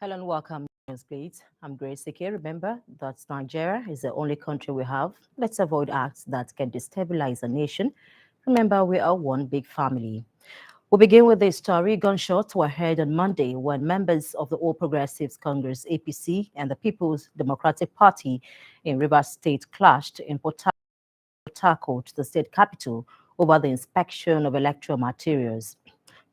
Hello and welcome, Newsblitz. I'm Grace Ike. Remember that Nigeria is the only country we have. Let's avoid acts that can destabilize a nation. Remember, we are one big family. We'll begin with this story. Gunshots were heard on Monday when members of the All Progressives Congress (APC) and the People's Democratic Party in Rivers State clashed in Port Harcourt, the state capital, over the inspection of electoral materials.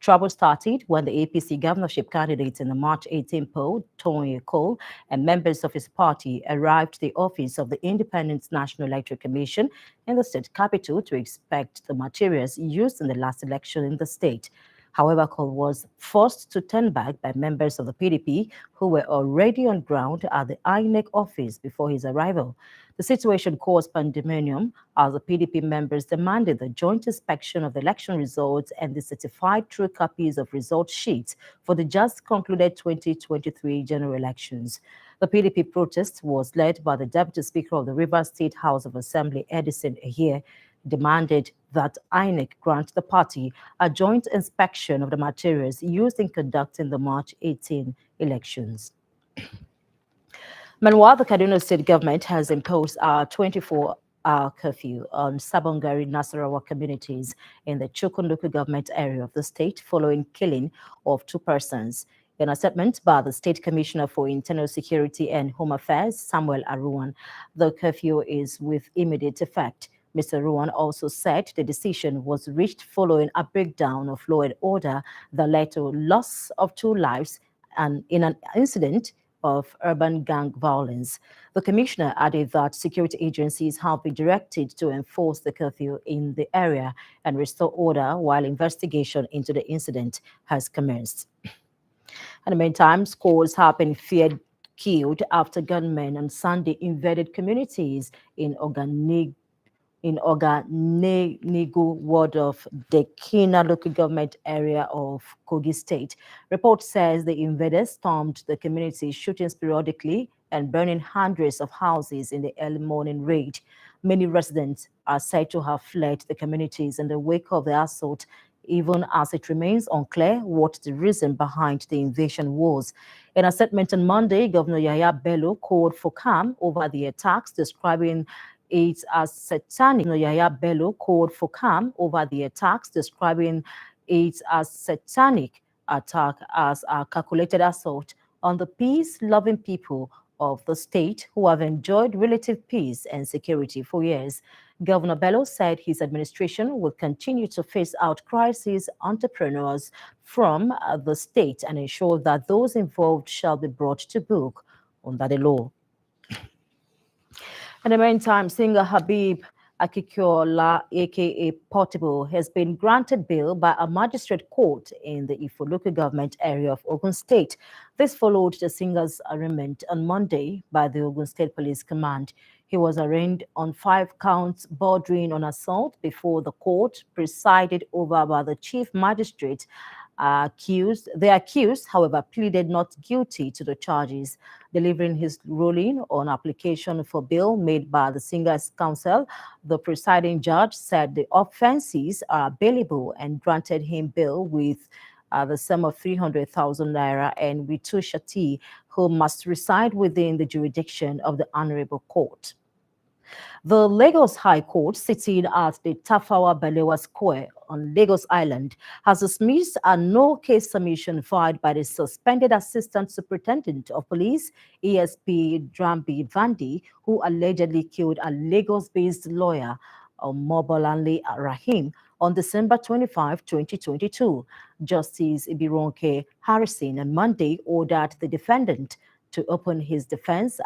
Trouble started when the APC governorship candidate in the March 18 poll, Tony Cole, and members of his party arrived at the office of the Independent National Electoral Commission in the state capital to inspect the materials used in the last election in the state. However, Cole was forced to turn back by members of the PDP who were already on ground at the INEC office before his arrival. The situation caused pandemonium as the PDP members demanded the joint inspection of the election results and the certified true copies of result sheets for the just concluded 2023 general elections. The PDP protest was led by the Deputy Speaker of the Rivers State House of Assembly, Edison Ehie, demanded that INEC grant the party a joint inspection of the materials used in conducting the March 18 elections. Meanwhile, the Kaduna State government has imposed a 24-hour curfew on Sabongari Nasarawa communities in the Chukunduku government area of the state following killing of two persons. In a statement by the State Commissioner for Internal Security and Home Affairs, Samuel Aruan, the curfew is with immediate effect. Mr. Ruan also said the decision was reached following a breakdown of law and order that led to loss of two lives and in an incident of urban gang violence. The commissioner added that security agencies have been directed to enforce the curfew in the area and restore order while investigation into the incident has commenced. In the meantime, scores have been feared killed after gunmen on Sunday invaded communities in Oganegu ward of Dekina local government area of Kogi State. Report says the invaders stormed the community, shooting periodically and burning hundreds of houses in the early morning raid. Many residents are said to have fled the communities in the wake of the assault, even as it remains unclear what the reason behind the invasion was. In a statement on Monday, Governor Yahaya Bello called for calm over the attacks, describing it as satanic. Yahaya Bello called for calm over the attacks, describing it as satanic attack as a calculated assault on the peace-loving people of the state who have enjoyed relative peace and security for years. Governor Bello said his administration will continue to phase out crisis entrepreneurs from the state and ensure that those involved shall be brought to book under the law. In the meantime, singer Habib Akikiola, aka Portable, has been granted bail by a magistrate court in the Ifo local government area of Ogun State. This followed the singer's arraignment on Monday by the Ogun State Police Command. He was arraigned on 5 counts bordering on assault before the court, presided over by the chief magistrate. The accused, however, pleaded not guilty to the charges. Delivering his ruling on application for bail made by the singer's counsel, the presiding judge said the offenses are bailable and granted him bail with the sum of 300,000 naira and Witu Shati, who must reside within the jurisdiction of the Honorable Court. The Lagos High Court, sitting at the Tafawa Balewa Square on Lagos Island, has dismissed a no-case submission filed by the suspended Assistant Superintendent of Police, ESP Drambi Vandi, who allegedly killed a Lagos-based lawyer, Mobolanle Rahim, on December 25, 2022. Justice Ibironke Harrison on Monday ordered the defendant to open his defense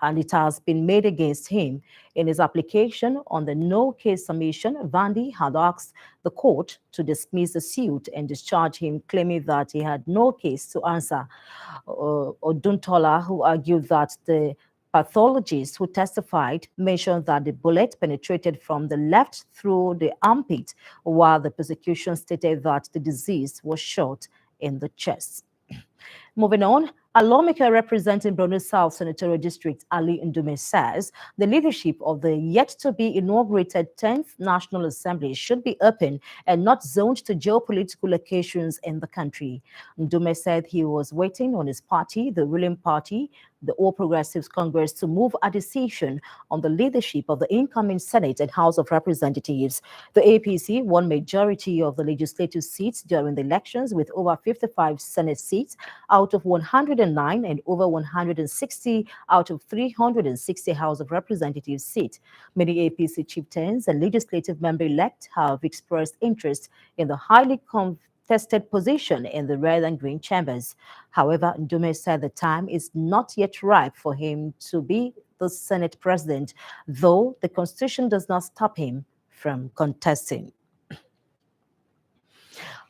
and it has been made against him. In his application on the no-case submission, Vandi had asked the court to dismiss the suit and discharge him, claiming that he had no case to answer. Oduntola, who argued that the pathologist who testified mentioned that the bullet penetrated from the left through the armpit, while the prosecution stated that the deceased was shot in the chest. Moving on, A lawmaker representing Borno South Senatorial District, Ali Ndume, says the leadership of the yet-to-be inaugurated 10th National Assembly should be open and not zoned to geopolitical locations in the country. Ndume said he was waiting on his party, the ruling party, the All Progressives Congress, to move a decision on the leadership of the incoming Senate and House of Representatives. The APC won majority of the legislative seats during the elections with over 55 Senate seats out of 109 and over 160 out of 360 House of Representatives seats. Many APC chieftains and legislative member-elect have expressed interest in the highly contested position in the red and green chambers. However, Ndume said the time is not yet ripe for him to be the Senate president, though the Constitution does not stop him from contesting.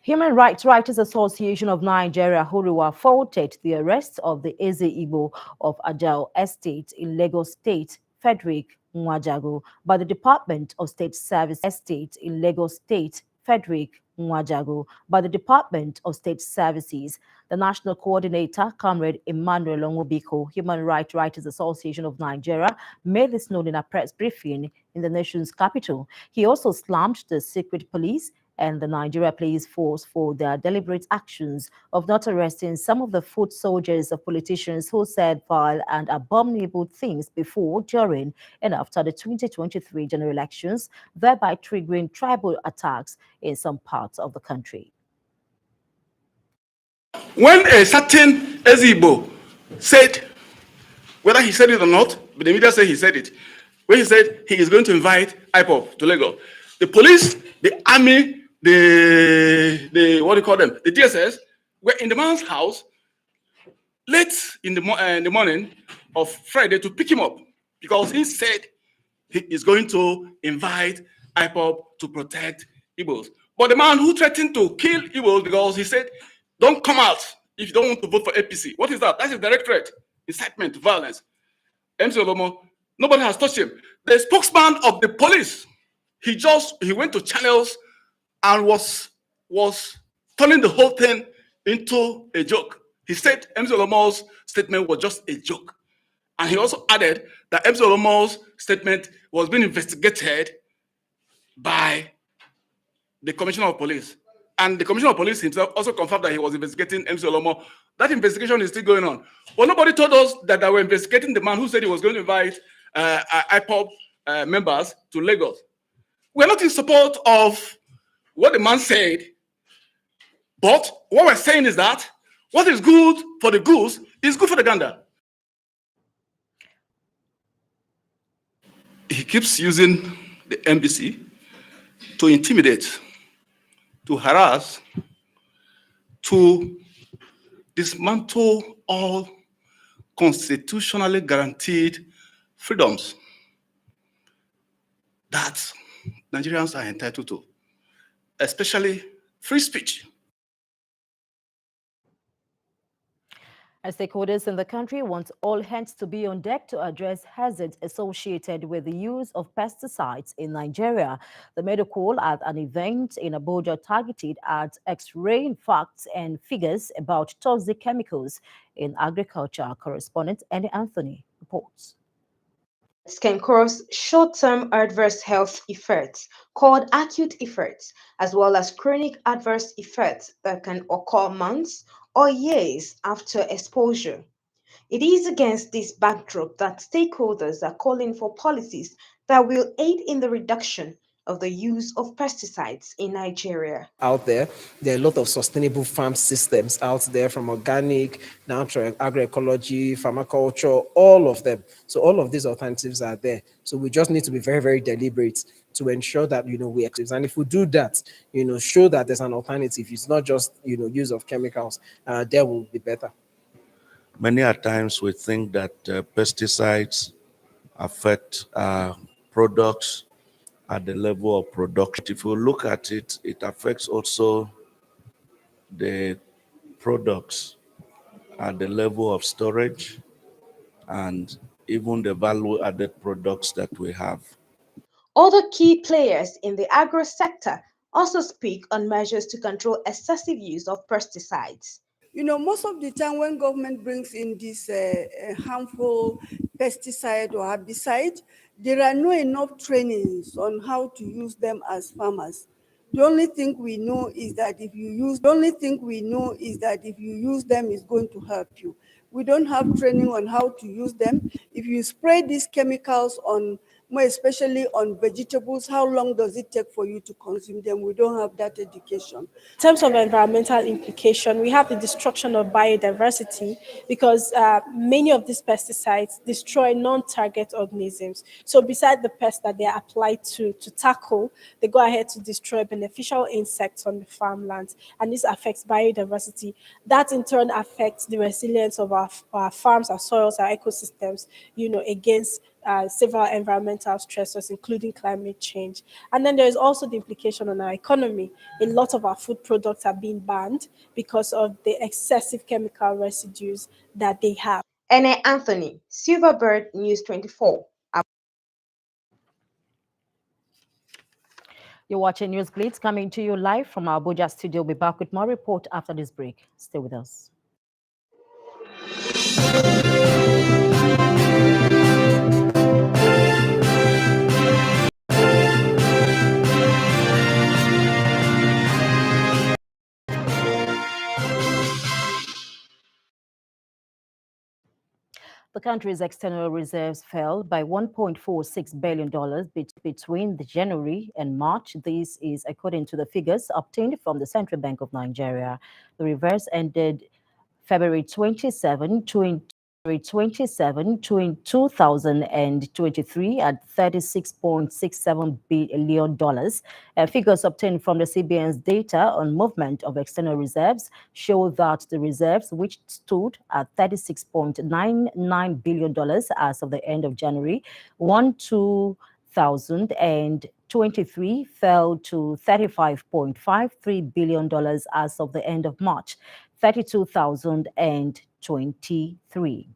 Human Rights Writers Association of Nigeria, Huriwa, faulted the arrest of the Eze Igbo of Ajao Estate in Lagos State, Frederick Nwajago, by the Department of State Service Estate in Lagos State, Frederick Nwajago, by the Department of State Services. The National Coordinator, Comrade Emmanuel Onwubiko, Human Rights Writers Association of Nigeria, made this known in a press briefing in the nation's capital. He also slammed the secret police and the Nigeria Police Force for their deliberate actions of not arresting some of the foot soldiers of politicians who said vile and abominable things before, during, and after the 2023 general elections, thereby triggering tribal attacks in some parts of the country. When a certain Ezigbo said, whether he said it or not, but the media said he said it, when he said he is going to invite IPOP to Lagos, the police, the army, the what do you call them, the DSS, were in the man's house late in the morning of Friday to pick him up because he said he is going to invite IPOP to protect Igbos. But the man who threatened to kill Igbos because he said, don't come out if you don't want to vote for APC. What is that? That's a direct threat, incitement to violence. MC Olomo, nobody has touched him. The spokesman of the police, he went to channels and was turning the whole thing into a joke. He said MC Olomo's statement was just a joke. And he also added that MC Olomo's statement was being investigated by the Commissioner of Police. And the Commissioner of Police himself also confirmed that he was investigating MC Olomo. That investigation is still going on. But nobody told us that they were investigating the man who said he was going to invite IPOP members to Lagos. We're not in support of what the man said, but what we're saying is that what is good for the goose is good for the gander. He keeps using the embassy to intimidate, to harass, to dismantle all constitutionally guaranteed freedoms that Nigerians are entitled to, especially free speech. As stakeholders in the country want all hands to be on deck to address hazards associated with the use of pesticides in Nigeria. They made a call at an event in Abuja targeted at X-raying facts and figures about toxic chemicals in agriculture. Correspondent Andy Anthony reports. Can cause short-term adverse health effects called acute effects, as well as chronic adverse effects that can occur months or years after exposure. It is against this backdrop that stakeholders are calling for policies that will aid in the reduction of the use of pesticides in Nigeria. Out there are a lot of sustainable farm systems out there, from organic, natural agroecology, permaculture, all of them. So all of these alternatives are there. So we just need to be very, very deliberate to ensure that, we accept. And if we do that, show that there's an alternative. It's not just, use of chemicals, there will be better. Many a times we think that pesticides affect products at the level of production. If you look at it, it affects also the products at the level of storage and even the value-added products that we have. Other key players in the agro sector also speak on measures to control excessive use of pesticides. You know, most of the time when government brings in this harmful pesticide or herbicide, there are no enough trainings on how to use them as farmers. The only thing we know is that if you use them, it's going to help you. We don't have training on how to use them. If you spray these chemicals on, more especially on vegetables, how long does it take for you to consume them? We don't have that education. In terms of environmental implication, we have the destruction of biodiversity because many of these pesticides destroy non-target organisms. So besides the pests that they are applied to tackle, they go ahead to destroy beneficial insects on the farmlands, and this affects biodiversity. That in turn affects the resilience of our farms, our soils, our ecosystems, against several environmental stressors, including climate change. And then there is also the implication on our economy. A lot of our food products are being banned because of the excessive chemical residues that they have. Ene Anthony, Silverbird News 24. You're watching Newsblitz coming to you live from our Abuja studio. We'll be back with more report after this break. Stay with us. The country's external reserves fell by $1.46 billion between January and March. This is according to the figures obtained from the Central Bank of Nigeria. The reverse ended February 27, 2023 at $36.67 billion. Figures obtained from the CBN's data on movement of external reserves show that the reserves, which stood at $36.99 billion as of the end of January 2023, fell to $35.53 billion as of the end of March 32,023.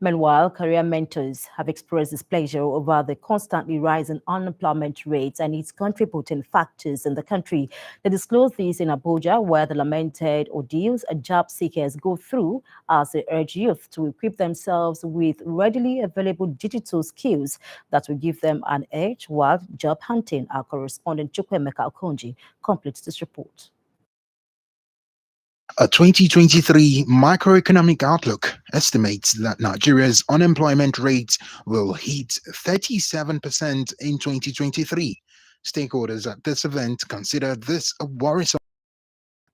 Meanwhile, career mentors have expressed displeasure over the constantly rising unemployment rates and its contributing factors in the country. They disclosed this in Abuja, where the lamented ordeals job seekers go through as they urge youth to equip themselves with readily available digital skills that will give them an edge while job hunting. Our correspondent Chukwemeka Okonji completes this report. A 2023 macroeconomic outlook estimates that Nigeria's unemployment rate will hit 37% in 2023. Stakeholders at this event consider this a worrisome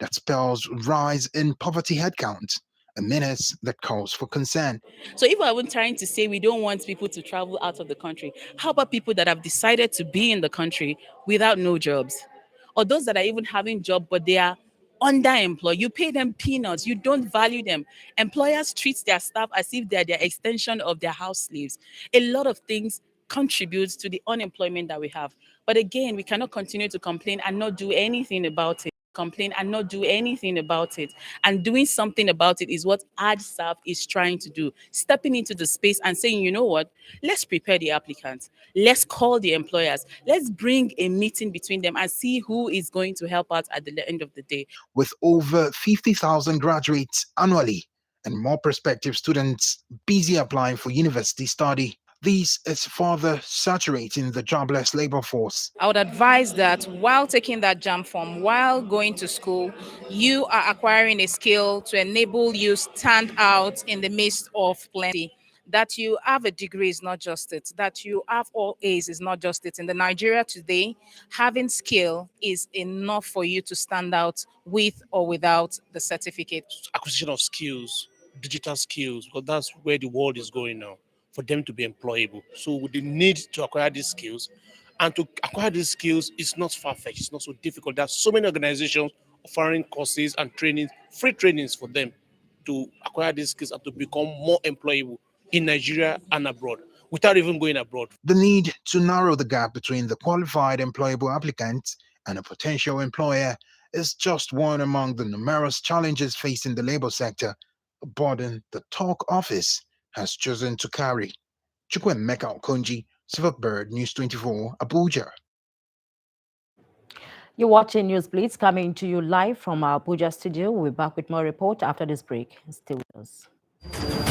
that spells rise in poverty headcount, a menace that calls for concern. So if I was trying to say we don't want people to travel out of the country, how about people that have decided to be in the country without no jobs? Or those that are even having jobs, but they are underemployed. You pay them peanuts. You don't value them. Employers treat their staff as if they're their extension of their house slaves. A lot of things contributes to the unemployment that we have. But again, we cannot continue to complain and not do anything about it. And doing something about it is what AdSAF is trying to do. Stepping into the space and saying, you know what, let's prepare the applicants. Let's call the employers. Let's bring a meeting between them and see who is going to help out at the end of the day. With over 50,000 graduates annually and more prospective students busy applying for university study, this is further saturating the jobless labor force. I would advise that while taking that JAM form, while going to school, you are acquiring a skill to enable you stand out in the midst of plenty. That you have a degree is not just it. That you have all A's is not just it. In the Nigeria today, having skill is enough for you to stand out with or without the certificate. Acquisition of skills, digital skills, because that's where the world is going now, for them to be employable. So they need to acquire these skills. And to acquire these skills is not far-fetched, it's not so difficult. There are so many organizations offering courses and trainings, free trainings for them to acquire these skills and to become more employable in Nigeria and abroad, without even going abroad. The need to narrow the gap between the qualified employable applicant and a potential employer is just one among the numerous challenges facing the labor sector, a burden the Talk Office has chosen to carry. Chukwemeka Okonji, Silverbird News 24, Abuja. You're watching Newsblitz coming to you live from our Abuja studio. We'll be back with more report after this break. Stay with us.